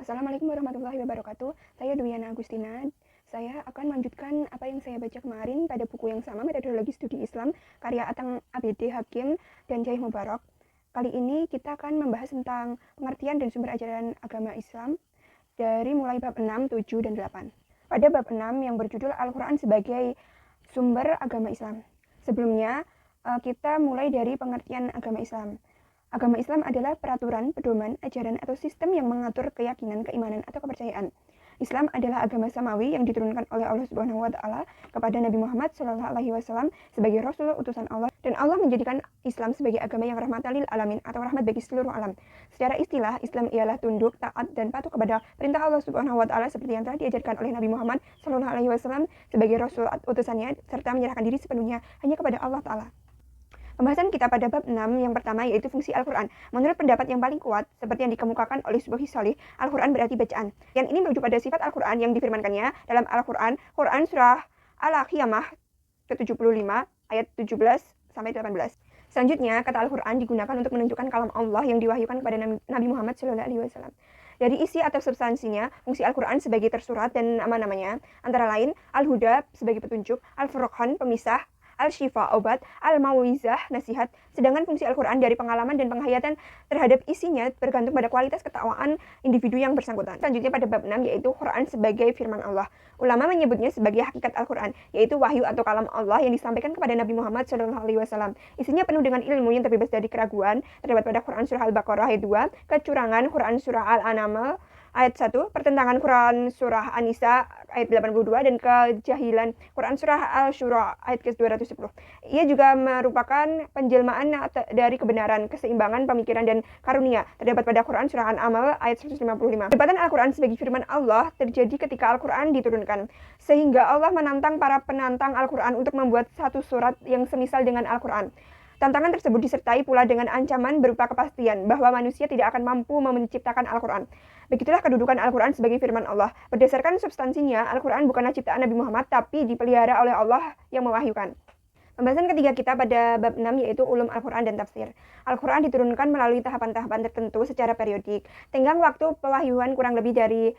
Assalamualaikum warahmatullahi wabarakatuh. Saya Dwiana Agustina. Saya akan melanjutkan apa yang saya baca kemarin pada buku yang sama, Metodologi Studi Islam, karya Atang ABD Hakim dan Jai Mubarak. Kali ini kita akan membahas tentang pengertian dan sumber ajaran agama Islam dari mulai bab 6, 7, dan 8. Pada bab 6 yang berjudul Al-Quran sebagai sumber agama Islam. Sebelumnya, kita mulai dari pengertian agama Islam. Agama Islam adalah peraturan, pedoman, ajaran, atau sistem yang mengatur keyakinan, keimanan, atau kepercayaan. Islam adalah agama samawi yang diturunkan oleh Allah Subhanahu wa Ta'ala kepada Nabi Muhammad SAW sebagai Rasul utusan Allah, dan Allah menjadikan Islam sebagai agama yang rahmatan lil alamin atau rahmat bagi seluruh alam. Secara istilah, Islam ialah tunduk, taat, dan patuh kepada perintah Allah Subhanahu wa Ta'ala seperti yang telah diajarkan oleh Nabi Muhammad SAW sebagai Rasul utusannya, serta menyerahkan diri sepenuhnya hanya kepada Allah Ta'ala. Pembahasan kita pada bab 6 yang pertama yaitu fungsi Al-Quran. Menurut pendapat yang paling kuat, seperti yang dikemukakan oleh Subhi Salih, Al-Quran berarti bacaan. Yang ini merujuk pada sifat Al-Quran yang difirmankannya dalam Al-Quran, Quran surah Al-Qiyamah ke-75 ayat 17-18. Selanjutnya, kata Al-Quran digunakan untuk menunjukkan kalam Allah yang diwahyukan kepada Nabi Muhammad SAW. Dari isi atau substansinya, fungsi Al-Quran sebagai tersurat dan nama-namanya, antara lain Al-Huda sebagai petunjuk, Al-Furqan pemisah, Al-Shifa obat, Al-Mau'izah nasihat. Sedangkan fungsi Al-Quran dari pengalaman dan penghayatan terhadap isinya bergantung pada kualitas ketakwaan individu yang bersangkutan. Selanjutnya pada bab 6 yaitu Quran sebagai firman Allah. Ulama menyebutnya sebagai hakikat Al-Quran, yaitu wahyu atau kalam Allah yang disampaikan kepada Nabi Muhammad SAW. Isinya penuh dengan ilmu yang terbebas dari keraguan. Terdapat pada Quran surah Al-Baqarah ayat 2, kecurangan Quran surah Al-An'am ayat 1, pertentangan Quran surah An-Nisa ayat 82, dan kejahilan Quran surah Al-Syura ayat ke-210. Ia juga merupakan penjelmaan dari kebenaran, keseimbangan, pemikiran, dan karunia. Terdapat pada Quran surah An-Amal ayat 155. Perdebatan Al-Quran sebagai firman Allah terjadi ketika Al-Quran diturunkan, sehingga Allah menantang para penantang Al-Quran untuk membuat satu surat yang semisal dengan Al-Quran. Tantangan tersebut disertai pula dengan ancaman berupa kepastian bahwa manusia tidak akan mampu menciptakan Al-Quran. Begitulah kedudukan Al-Quran sebagai firman Allah. Berdasarkan substansinya, Al-Quran bukanlah ciptaan Nabi Muhammad, tapi dipelihara oleh Allah yang mewahyukan. Pembahasan ketiga kita pada bab 6 yaitu ulum Al-Quran dan tafsir. Al-Quran diturunkan melalui tahapan-tahapan tertentu secara periodik. Tenggang waktu pewahyuan kurang lebih dari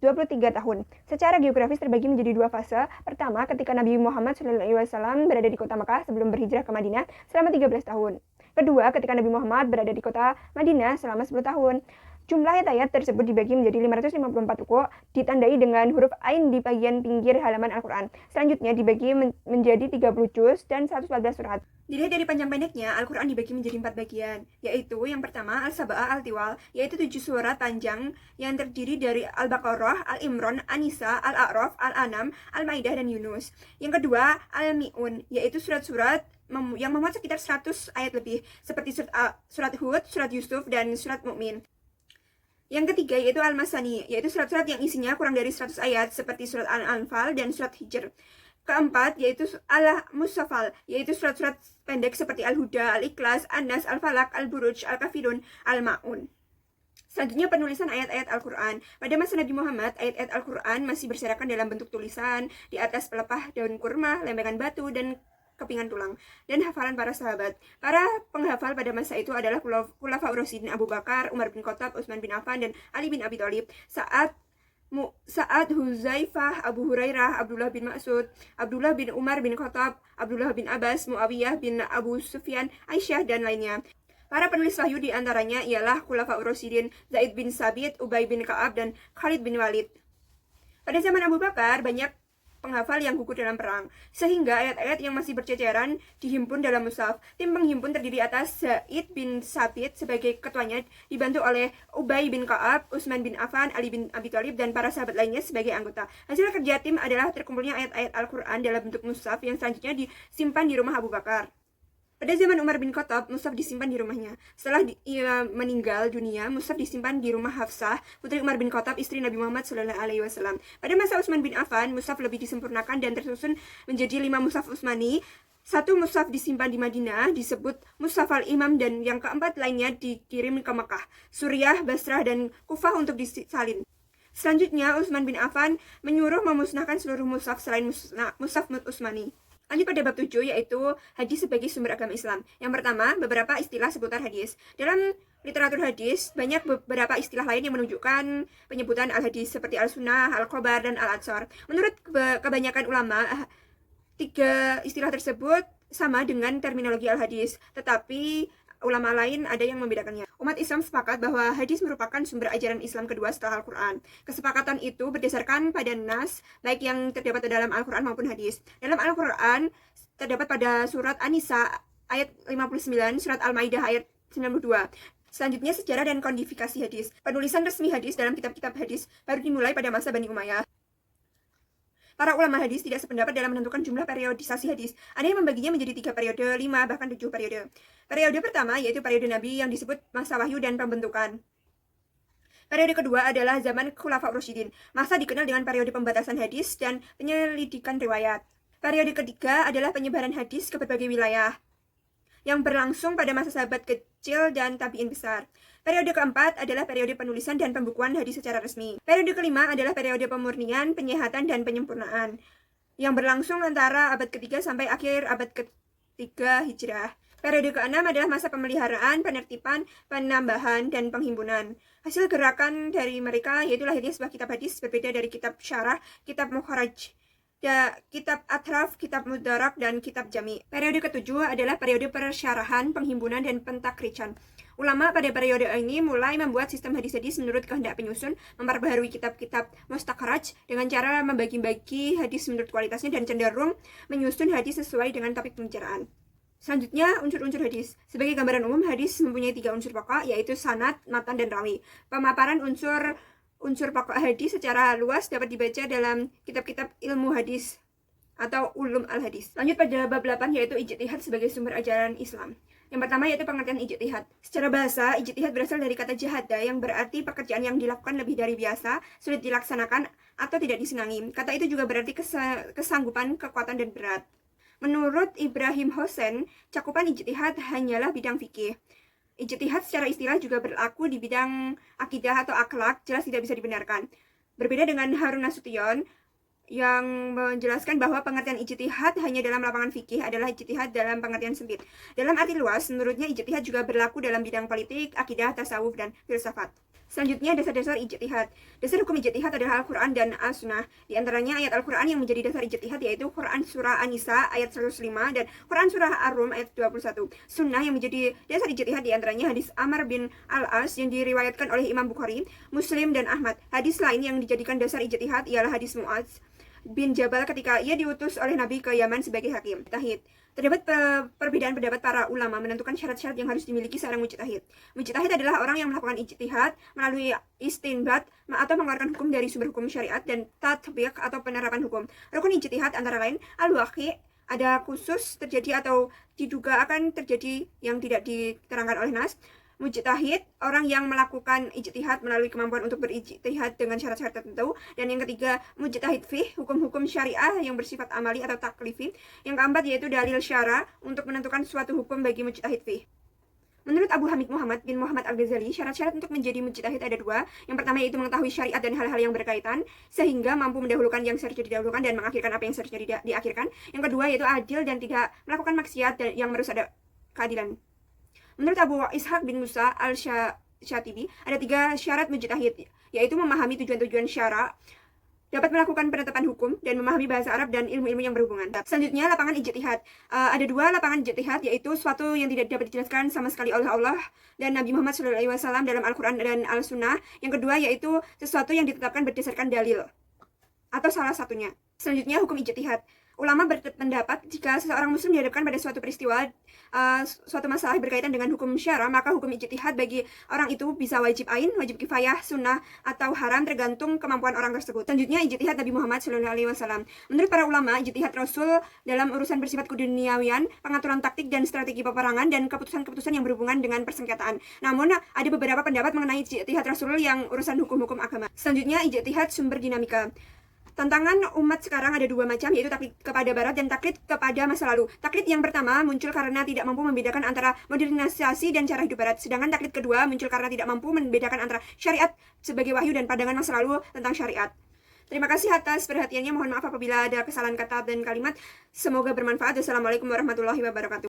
23 tahun. Secara geografis terbagi menjadi dua fase. Pertama, ketika Nabi Muhammad SAW berada di kota Mekah sebelum berhijrah ke Madinah selama 13 tahun. Kedua, ketika Nabi Muhammad berada di kota Madinah selama 10 tahun. Jumlah ayat-ayat tersebut dibagi menjadi 554 ruku, ditandai dengan huruf Ain di bagian pinggir halaman Al-Quran. Selanjutnya dibagi menjadi 30 juz dan 114 surat. Dilihat dari panjang pendeknya, Al-Quran dibagi menjadi 4 bagian, yaitu yang pertama Al-Saba'ah Al-Tiwal, yaitu 7 surat panjang yang terdiri dari Al-Baqarah, Al-Imran, An-Nisa, Al-A'raf, Al-An'am, Al-Maidah, dan Yunus. Yang kedua Al-Mi'un, yaitu surat-surat yang memuat sekitar 100 ayat lebih, seperti surat Hud, surat Yusuf, dan surat Mu'min. Yang ketiga yaitu Al-Masani, yaitu surat-surat yang isinya kurang dari 100 ayat, seperti surat Al-Anfal dan surat Hijr. Keempat yaitu Al-Musaffal, yaitu surat-surat pendek seperti Al-Huda, Al-Ikhlas, An-Nas, Al-Falaq, Al-Buruj, Al-Kafirun, Al-Ma'un. Selanjutnya penulisan ayat-ayat Al-Quran. Pada masa Nabi Muhammad, ayat-ayat Al-Quran masih berserakan dalam bentuk tulisan di atas pelepah daun kurma, lempengan batu, dan kepingan tulang, dan hafalan para sahabat. Para penghafal pada masa itu adalah Khulafaur Rasyidin Abu Bakar, Umar bin Khattab, Utsman bin Affan, dan Ali bin Abi Thalib. Saat Huzaifah, Abu Hurairah, Abdullah bin Mas'ud, Abdullah bin Umar bin Khattab, Abdullah bin Abbas, Muawiyah bin Abu Sufyan, Aisyah, dan lainnya. Para penulis wahyu di antaranya ialah Khulafaur Rasyidin, Zaid bin Sabit, Ubay bin Ka'ab, dan Khalid bin Walid. Pada zaman Abu Bakar, banyak penghafal yang gugur dalam perang, sehingga ayat-ayat yang masih berceceran dihimpun dalam mushaf. Tim penghimpun terdiri atas Zaid bin Sabit sebagai ketuanya, dibantu oleh Ubay bin Ka'ab, Utsman bin Affan, Ali bin Abi Thalib, dan para sahabat lainnya sebagai anggota. Hasil kerja tim adalah terkumpulnya ayat-ayat Al-Quran dalam bentuk mushaf yang selanjutnya disimpan di rumah Abu Bakar. Pada zaman Umar bin Khattab, mushaf disimpan di rumahnya. Setelah ia meninggal dunia, mushaf disimpan di rumah Hafsah, putri Umar bin Khattab, istri Nabi Muhammad SAW. Pada masa Utsman bin Affan, mushaf lebih disempurnakan dan tersusun menjadi 5 mushaf Utsmani. 1 mushaf disimpan di Madinah, disebut Mushaf al-Imam, dan yang keempat lainnya dikirim ke Mekah, Suriah, Basrah, dan Kufah untuk disalin. Selanjutnya, Utsman bin Affan menyuruh memusnahkan seluruh mushaf selain mushaf Utsmani. Lanjut pada bab 7 yaitu hadis sebagai sumber agama Islam. Yang pertama, beberapa istilah seputar hadis. Dalam literatur hadis, banyak beberapa istilah lain yang menunjukkan penyebutan al-hadis seperti al-sunnah, al-khobar, dan al-atsar. Menurut kebanyakan ulama, tiga istilah tersebut sama dengan terminologi al-hadis, tetapi ulama lain ada yang membedakannya. Umat Islam sepakat bahwa hadis merupakan sumber ajaran Islam kedua setelah Al-Quran. Kesepakatan itu berdasarkan pada nas, baik yang terdapat dalam Al-Quran maupun hadis. Dalam Al-Quran terdapat pada surat An-Nisa ayat 59, surat Al-Maidah ayat 92. Selanjutnya, sejarah dan kodifikasi hadis. Penulisan resmi hadis dalam kitab-kitab hadis baru dimulai pada masa Bani Umayyah. Para ulama hadis tidak sependapat dalam menentukan jumlah periodisasi hadis. Ada yang membaginya menjadi 3 periode, 5, bahkan 7 periode. Periode pertama yaitu periode Nabi yang disebut masa wahyu dan pembentukan. Periode kedua adalah zaman Khulafaur Rasyidin. Masa dikenal dengan periode pembatasan hadis dan penyelidikan riwayat. Periode ketiga adalah penyebaran hadis ke berbagai wilayah, yang berlangsung pada masa sahabat kecil dan tabi'in besar. Periode keempat adalah periode penulisan dan pembukuan hadis secara resmi. Periode kelima adalah periode pemurnian, penyehatan, dan penyempurnaan, yang berlangsung antara abad ketiga sampai akhir abad ketiga Hijrah. Periode keenam adalah masa pemeliharaan, penertiban, penambahan, dan penghimpunan. Hasil gerakan dari mereka yaitu lahirnya sebuah kitab hadis berbeda dari kitab syarah, kitab mukharaj, kitab atraf, kitab mudarak, dan kitab jami. Periode ketujuh adalah periode persyarahan, penghimpunan, dan pentakrican. Ulama pada periode ini mulai membuat sistem hadis-hadis menurut kehendak penyusun, memperbaharui kitab-kitab mustakhraj dengan cara membagi-bagi hadis menurut kualitasnya dan cenderung menyusun hadis sesuai dengan topik pembicaraan. Selanjutnya, unsur-unsur hadis. Sebagai gambaran umum, hadis mempunyai 3 unsur pokok, yaitu sanad, matan, dan rawi. Pemaparan unsur pokok hadis secara luas dapat dibaca dalam kitab-kitab ilmu hadis atau ulum al-hadis. Lanjut pada bab 8 yaitu ijtihad sebagai sumber ajaran Islam. Yang pertama yaitu pengertian ijtihad. Secara bahasa, ijtihad berasal dari kata jahada yang berarti pekerjaan yang dilakukan lebih dari biasa, sulit dilaksanakan, atau tidak disenangi. Kata itu juga berarti kesanggupan, kekuatan, dan berat. Menurut Ibrahim Hossein, cakupan ijtihad hanyalah bidang fikih. Ijtihad secara istilah juga berlaku di bidang akidah atau akhlak, jelas tidak bisa dibenarkan. Berbeda dengan Harun Nasution yang menjelaskan bahwa pengertian ijtihad hanya dalam lapangan fikih adalah ijtihad dalam pengertian sempit. Dalam arti luas, menurutnya ijtihad juga berlaku dalam bidang politik, akidah, tasawuf, dan filsafat. Selanjutnya, dasar-dasar ijtihad. Dasar hukum ijtihad adalah Al-Quran dan As-Sunnah. Di antaranya ayat Al-Quran yang menjadi dasar ijtihad yaitu Quran Surah An-Nisa ayat 105 dan Quran Surah Ar-Rum ayat 21. Sunnah yang menjadi dasar ijtihad di antaranya hadis Amr bin Al-As yang diriwayatkan oleh Imam Bukhari, Muslim, dan Ahmad. Hadis lain yang dijadikan dasar ijtihad ialah hadis Mu'adz bin Jabal ketika ia diutus oleh Nabi ke Yaman sebagai hakim. Mujtahid. Terdapat perbedaan pendapat para ulama menentukan syarat-syarat yang harus dimiliki seorang mujtahid. Mujtahid adalah orang yang melakukan ijtihad melalui istinbat atau mengeluarkan hukum dari sumber hukum syariat dan tatbiq atau penerapan hukum. Rukun ijtihad antara lain al-waqi', ada khusus terjadi atau diduga akan terjadi yang tidak diterangkan oleh nas. Mujtahid, orang yang melakukan ijtihad melalui kemampuan untuk berijtihad dengan syarat-syarat tertentu. Dan yang ketiga, mujtahid fih, hukum-hukum syariah yang bersifat amali atau taklifi. Yang keempat yaitu dalil syara untuk menentukan suatu hukum bagi mujtahid fih. Menurut Abu Hamid Muhammad bin Muhammad Al-Ghazali, syarat-syarat untuk menjadi mujtahid ada 2. Yang pertama yaitu mengetahui syariat dan hal-hal yang berkaitan, sehingga mampu mendahulukan yang seharusnya didahulukan dan mengakhirkan apa yang seharusnya diakhirkan. Yang kedua yaitu adil dan tidak melakukan maksiat dan yang merusak keadilan. Menurut Abu Ishaq bin Musa al-Syatibi, ada 3 syarat mujtahid, yaitu memahami tujuan-tujuan syara, dapat melakukan penetapan hukum, dan memahami bahasa Arab dan ilmu-ilmu yang berhubungan. Selanjutnya, lapangan ijtihad. Ada 2 lapangan ijtihad, yaitu suatu yang tidak dapat dijelaskan sama sekali oleh Allah dan Nabi Muhammad SAW dalam Al-Quran dan Al-Sunnah. Yang kedua, yaitu sesuatu yang ditetapkan berdasarkan dalil, atau salah satunya. Selanjutnya, hukum ijtihad. Ulama berpendapat jika seseorang muslim dihadapkan pada suatu peristiwa, suatu masalah berkaitan dengan hukum syara, maka hukum ijtihad bagi orang itu bisa wajib ain, wajib kifayah, sunnah, atau haram tergantung kemampuan orang tersebut. Selanjutnya, ijtihad Nabi Muhammad SAW. Menurut para ulama, ijtihad Rasul dalam urusan bersifat keduniawian, pengaturan taktik dan strategi peperangan, dan keputusan-keputusan yang berhubungan dengan persengketaan. Namun, ada beberapa pendapat mengenai ijtihad Rasul yang urusan hukum-hukum agama. Selanjutnya, ijtihad sumber dinamika. Tantangan umat sekarang ada 2 macam, yaitu taklid kepada barat dan taklid kepada masa lalu. Taklid yang pertama muncul karena tidak mampu membedakan antara modernisasi dan cara hidup barat. Sedangkan taklid kedua muncul karena tidak mampu membedakan antara syariat sebagai wahyu dan pandangan masa lalu tentang syariat. Terima kasih atas perhatiannya. Mohon maaf apabila ada kesalahan kata dan kalimat. Semoga bermanfaat. Wassalamualaikum warahmatullahi wabarakatuh.